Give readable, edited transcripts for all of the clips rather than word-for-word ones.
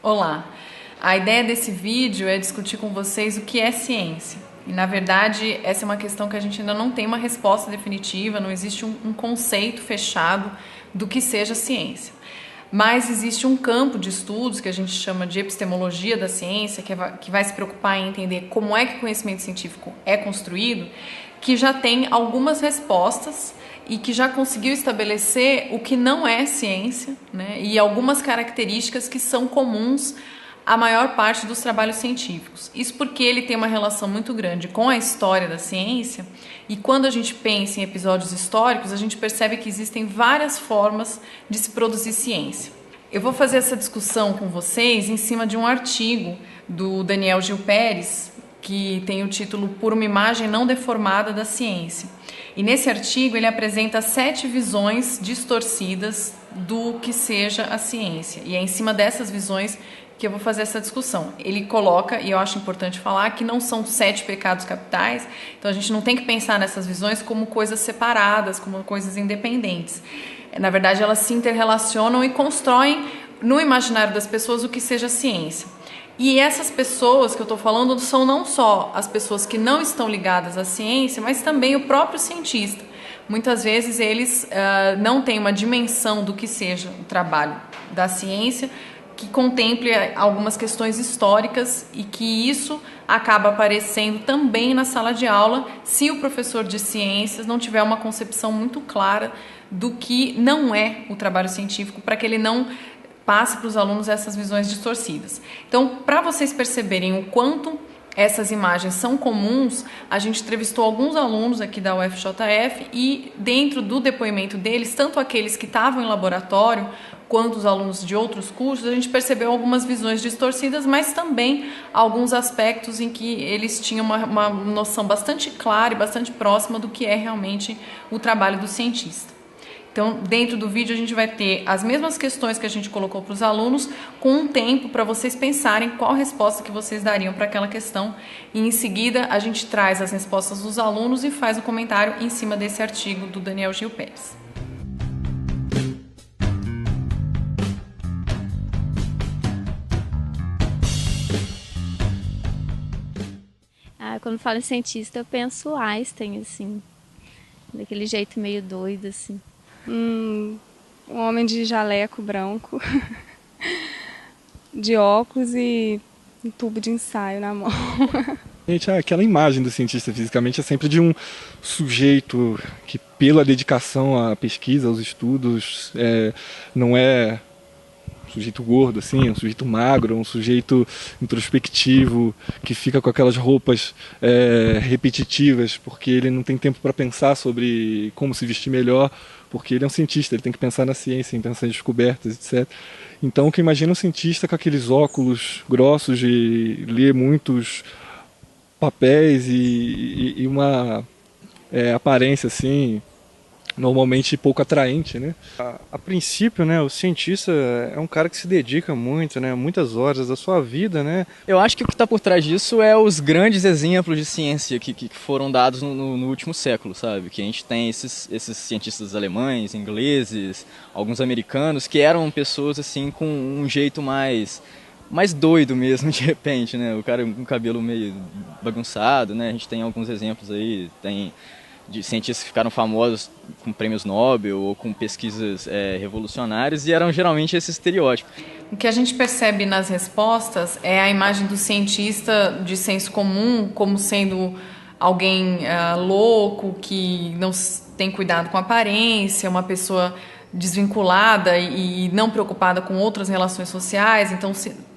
Olá! A ideia desse vídeo é discutir com vocês o que é ciência. E, na verdade, essa é uma questão que a gente ainda não tem uma resposta definitiva, não existe um conceito fechado do que seja ciência. Mas existe um campo de estudos que a gente chama de epistemologia da ciência, que vai se preocupar em entender como é que o conhecimento científico é construído, que já tem algumas respostas e que já conseguiu estabelecer o que não é ciência, né? E algumas características que são comuns à maior parte dos trabalhos científicos. Isso porque ele tem uma relação muito grande com a história da ciência, e quando a gente pensa em episódios históricos, a gente percebe que existem várias formas de se produzir ciência. Eu vou fazer essa discussão com vocês em cima de um artigo do Daniel Gil Pérez, que tem o título Por uma Imagem Não Deformada da Ciência. E nesse artigo ele apresenta 7 visões distorcidas do que seja a ciência. E é em cima dessas visões que eu vou fazer essa discussão. Ele coloca, e eu acho importante falar, que não são 7 pecados capitais, então a gente não tem que pensar nessas visões como coisas separadas, como coisas independentes. Na verdade, elas se interrelacionam e constroem no imaginário das pessoas o que seja ciência. E essas pessoas que eu estou falando são não só as pessoas que não estão ligadas à ciência, mas também o próprio cientista. Muitas vezes eles não têm uma dimensão do que seja o trabalho da ciência, que contemple algumas questões históricas, e que isso acaba aparecendo também na sala de aula se o professor de ciências não tiver uma concepção muito clara do que não é o trabalho científico, para que ele não passe para os alunos essas visões distorcidas. Então, para vocês perceberem o quanto essas imagens são comuns, a gente entrevistou alguns alunos aqui da UFJF e dentro do depoimento deles, tanto aqueles que estavam em laboratório quanto os alunos de outros cursos, a gente percebeu algumas visões distorcidas, mas também alguns aspectos em que eles tinham uma noção bastante clara e bastante próxima do que é realmente o trabalho do cientista. Então, dentro do vídeo a gente vai ter as mesmas questões que a gente colocou para os alunos, com um tempo para vocês pensarem qual resposta que vocês dariam para aquela questão. E em seguida a gente traz as respostas dos alunos e faz o comentário em cima desse artigo do Daniel Gil Pérez. Quando falo em cientista, eu penso Einstein, assim, daquele jeito meio doido, assim. Um homem de jaleco branco, de óculos e um tubo de ensaio na mão. Gente, aquela imagem do cientista fisicamente é sempre de um sujeito que, pela dedicação à pesquisa, aos estudos, não é um sujeito gordo, assim, é um sujeito magro, um sujeito introspectivo, que fica com aquelas roupas repetitivas, porque ele não tem tempo para pensar sobre como se vestir melhor, porque ele é um cientista, ele tem que pensar na ciência, em pensar em descobertas, etc. Então, que imagina um cientista com aqueles óculos grossos de ler muitos papéis e uma aparência assim, normalmente pouco atraente, né? A princípio, né, o cientista é um cara que se dedica muito, né, muitas horas da sua vida, né? Eu acho que o que está por trás disso é os grandes exemplos de ciência que foram dados no último século, sabe? Que a gente tem esses cientistas alemães, ingleses, alguns americanos, que eram pessoas assim com um jeito mais doido mesmo, de repente, né? O cara com o cabelo meio bagunçado, né? A gente tem alguns exemplos aí, tem de cientistas que ficaram famosos com prêmios Nobel ou com pesquisas revolucionárias, e eram geralmente esse estereótipo. O que a gente percebe nas respostas é a imagem do cientista de senso comum como sendo alguém louco, que não tem cuidado com a aparência, uma pessoa desvinculada e não preocupada com outras relações sociais, então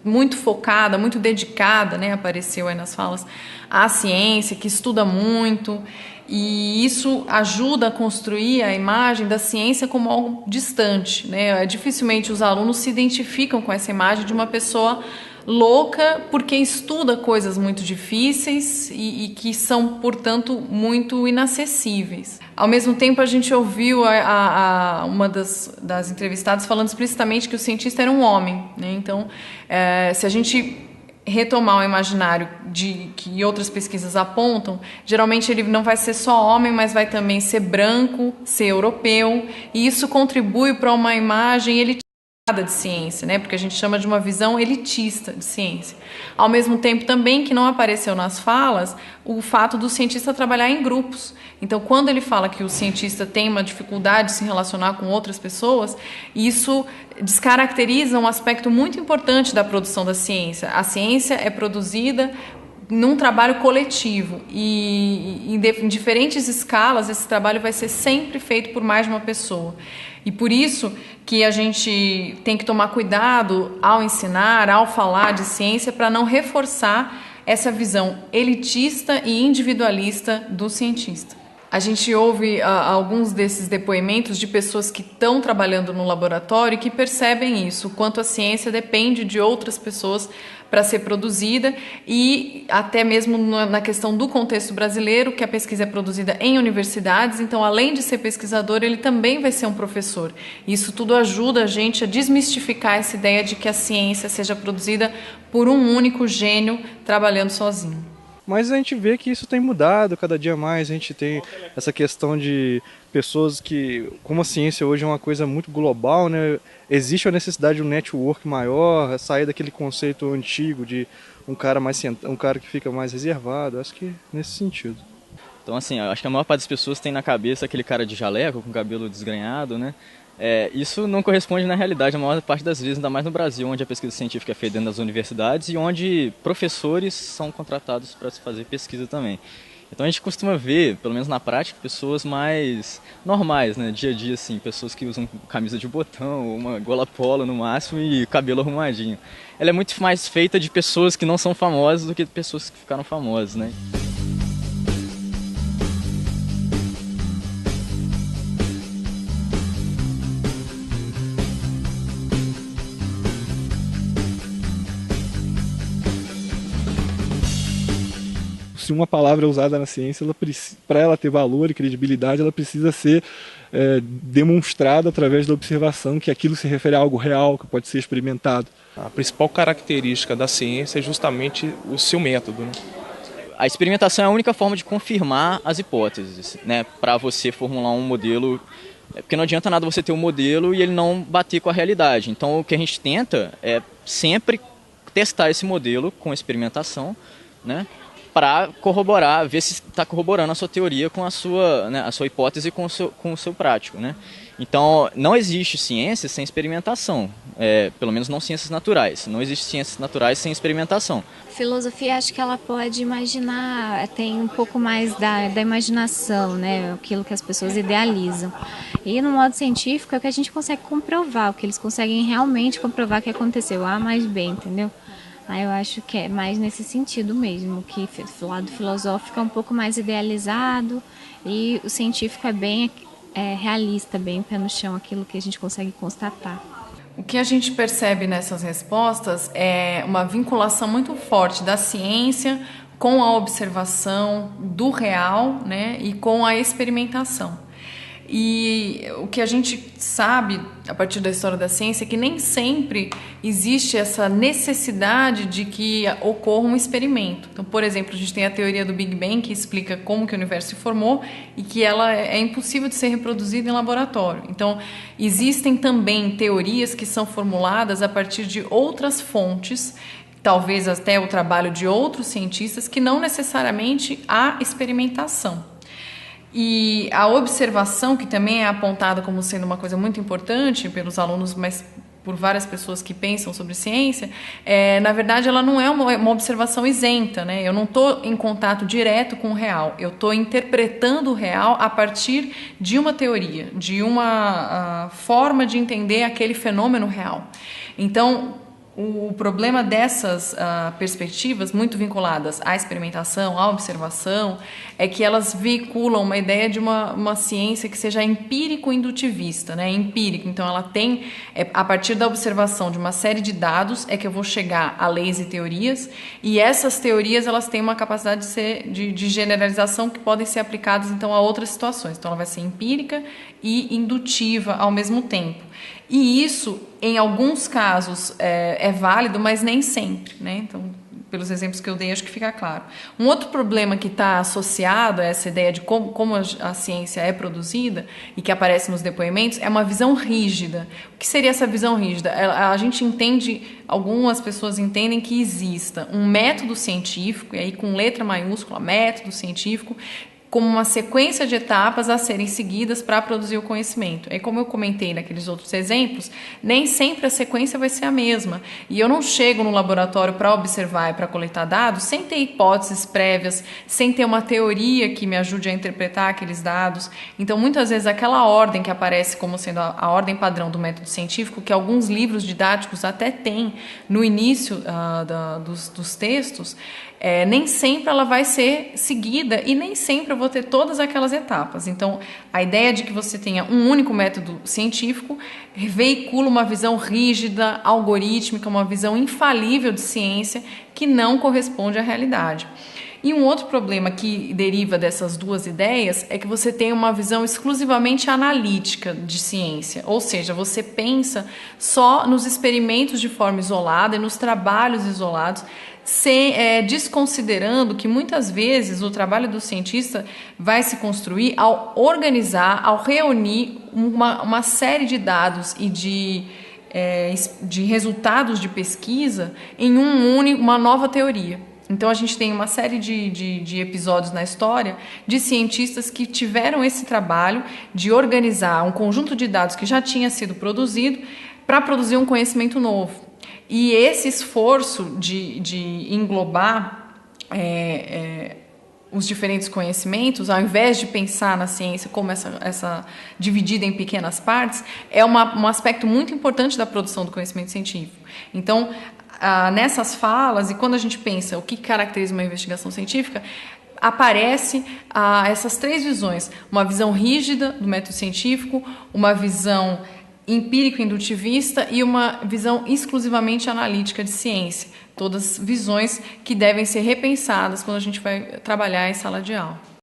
muito focada, muito dedicada, né, apareceu aí nas falas, à ciência, que estuda muito, e isso ajuda a construir a imagem da ciência como algo distante, né? Dificilmente os alunos se identificam com essa imagem de uma pessoa louca porque estuda coisas muito difíceis e que são, portanto, muito inacessíveis. Ao mesmo tempo, a gente ouviu uma das entrevistadas falando explicitamente que o cientista era um homem, né? Então, se a gente retomar o imaginário que outras pesquisas apontam, geralmente ele não vai ser só homem, mas vai também ser branco, ser europeu, e isso contribui para uma imagem de ciência, né? Porque a gente chama de uma visão elitista de ciência. Ao mesmo tempo também que não apareceu nas falas o fato do cientista trabalhar em grupos. Então, quando ele fala que o cientista tem uma dificuldade de se relacionar com outras pessoas, isso descaracteriza um aspecto muito importante da produção da ciência. A ciência é produzida num trabalho coletivo e em diferentes escalas esse trabalho vai ser sempre feito por mais de uma pessoa. E por isso que a gente tem que tomar cuidado ao ensinar, ao falar de ciência, para não reforçar essa visão elitista e individualista do cientista. A gente ouve alguns desses depoimentos de pessoas que estão trabalhando no laboratório e que percebem isso, o quanto a ciência depende de outras pessoas para ser produzida e até mesmo na questão do contexto brasileiro, que a pesquisa é produzida em universidades, então além de ser pesquisador, ele também vai ser um professor. Isso tudo ajuda a gente a desmistificar essa ideia de que a ciência seja produzida por um único gênio trabalhando sozinho. Mas a gente vê que isso tem mudado cada dia mais, a gente tem essa questão de pessoas que, como a ciência hoje é uma coisa muito global, né, existe a necessidade de um network maior, sair daquele conceito antigo de um cara que fica mais reservado, acho que nesse sentido. Então assim, eu acho que a maior parte das pessoas tem na cabeça aquele cara de jaleco, com cabelo desgrenhado, né? Isso não corresponde na realidade a maior parte das vezes, ainda mais no Brasil, onde a pesquisa científica é feita dentro das universidades e onde professores são contratados para se fazer pesquisa também. Então a gente costuma ver, pelo menos na prática, pessoas mais normais, né, dia a dia, assim, pessoas que usam camisa de botão, uma gola polo no máximo e cabelo arrumadinho. Ela é muito mais feita de pessoas que não são famosas do que de pessoas que ficaram famosas, né? Se uma palavra é usada na ciência, para ela ter valor e credibilidade, ela precisa ser demonstrada através da observação que aquilo se refere a algo real, que pode ser experimentado. A principal característica da ciência é justamente o seu método, né? A experimentação é a única forma de confirmar as hipóteses, né, para você formular um modelo, porque não adianta nada você ter um modelo e ele não bater com a realidade. Então o que a gente tenta é sempre testar esse modelo com experimentação, né, para corroborar, ver se está corroborando a sua teoria com a sua, né, a sua hipótese com o seu prático, né? Então, não existe ciência sem experimentação, pelo menos não ciências naturais. Não existe ciências naturais sem experimentação. Filosofia, acho que ela pode imaginar, tem um pouco mais da imaginação, né? Aquilo que as pessoas idealizam. E no modo científico é o que a gente consegue comprovar, o que eles conseguem realmente comprovar que aconteceu A mais B, entendeu? Aí eu acho que é mais nesse sentido mesmo, que o lado filosófico é um pouco mais idealizado e o científico é bem realista, bem pé no chão, aquilo que a gente consegue constatar. O que a gente percebe nessas respostas é uma vinculação muito forte da ciência com a observação do real, né, e com a experimentação. E o que a gente sabe a partir da história da ciência é que nem sempre existe essa necessidade de que ocorra um experimento. Então, por exemplo, a gente tem a teoria do Big Bang, que explica como que o universo se formou e que ela é impossível de ser reproduzida em laboratório. Então, existem também teorias que são formuladas a partir de outras fontes, talvez até o trabalho de outros cientistas, que não necessariamente há experimentação. E a observação, que também é apontada como sendo uma coisa muito importante pelos alunos, mas por várias pessoas que pensam sobre ciência, na verdade ela não é uma observação isenta, né? Eu não estou em contato direto com o real, eu estou interpretando o real a partir de uma teoria, de uma forma de entender aquele fenômeno real. Então, o problema dessas perspectivas, muito vinculadas à experimentação, à observação, é que elas veiculam uma ideia de uma ciência que seja empírico-indutivista, né? Empírico. Então, ela tem, a partir da observação de uma série de dados, é que eu vou chegar a leis e teorias, e essas teorias elas têm uma capacidade de generalização que podem ser aplicadas, então, a outras situações. Então, ela vai ser empírica e indutiva ao mesmo tempo. E isso, em alguns casos, é válido, mas nem sempre, né? Então, pelos exemplos que eu dei, acho que fica claro. Um outro problema que está associado a essa ideia de como a ciência é produzida e que aparece nos depoimentos é uma visão rígida. O que seria essa visão rígida? A gente entende, algumas pessoas entendem que exista um método científico, e aí com letra maiúscula, método científico, como uma sequência de etapas a serem seguidas para produzir o conhecimento. E como eu comentei naqueles outros exemplos, nem sempre a sequência vai ser a mesma. E eu não chego no laboratório para observar e para coletar dados sem ter hipóteses prévias, sem ter uma teoria que me ajude a interpretar aqueles dados. Então, muitas vezes, aquela ordem que aparece como sendo a ordem padrão do método científico, que alguns livros didáticos até têm no início dos textos, nem sempre ela vai ser seguida e nem sempre eu vou ter todas aquelas etapas. Então, a ideia de que você tenha um único método científico veicula uma visão rígida, algorítmica, uma visão infalível de ciência que não corresponde à realidade. E um outro problema que deriva dessas duas ideias é que você tem uma visão exclusivamente analítica de ciência, ou seja, você pensa só nos experimentos de forma isolada e nos trabalhos isolados, desconsiderando que muitas vezes o trabalho do cientista vai se construir ao organizar, ao reunir uma série de dados e de resultados de pesquisa em uma nova teoria. Então, a gente tem uma série de episódios na história de cientistas que tiveram esse trabalho de organizar um conjunto de dados que já tinha sido produzido para produzir um conhecimento novo. E esse esforço de englobar os diferentes conhecimentos, ao invés de pensar na ciência como essa dividida em pequenas partes, é um aspecto muito importante da produção do conhecimento científico. Então, nessas falas, e quando a gente pensa o que caracteriza uma investigação científica, aparece essas três visões: uma visão rígida do método científico, uma visão empírico-indutivista e uma visão exclusivamente analítica de ciência. Todas visões que devem ser repensadas quando a gente vai trabalhar em sala de aula.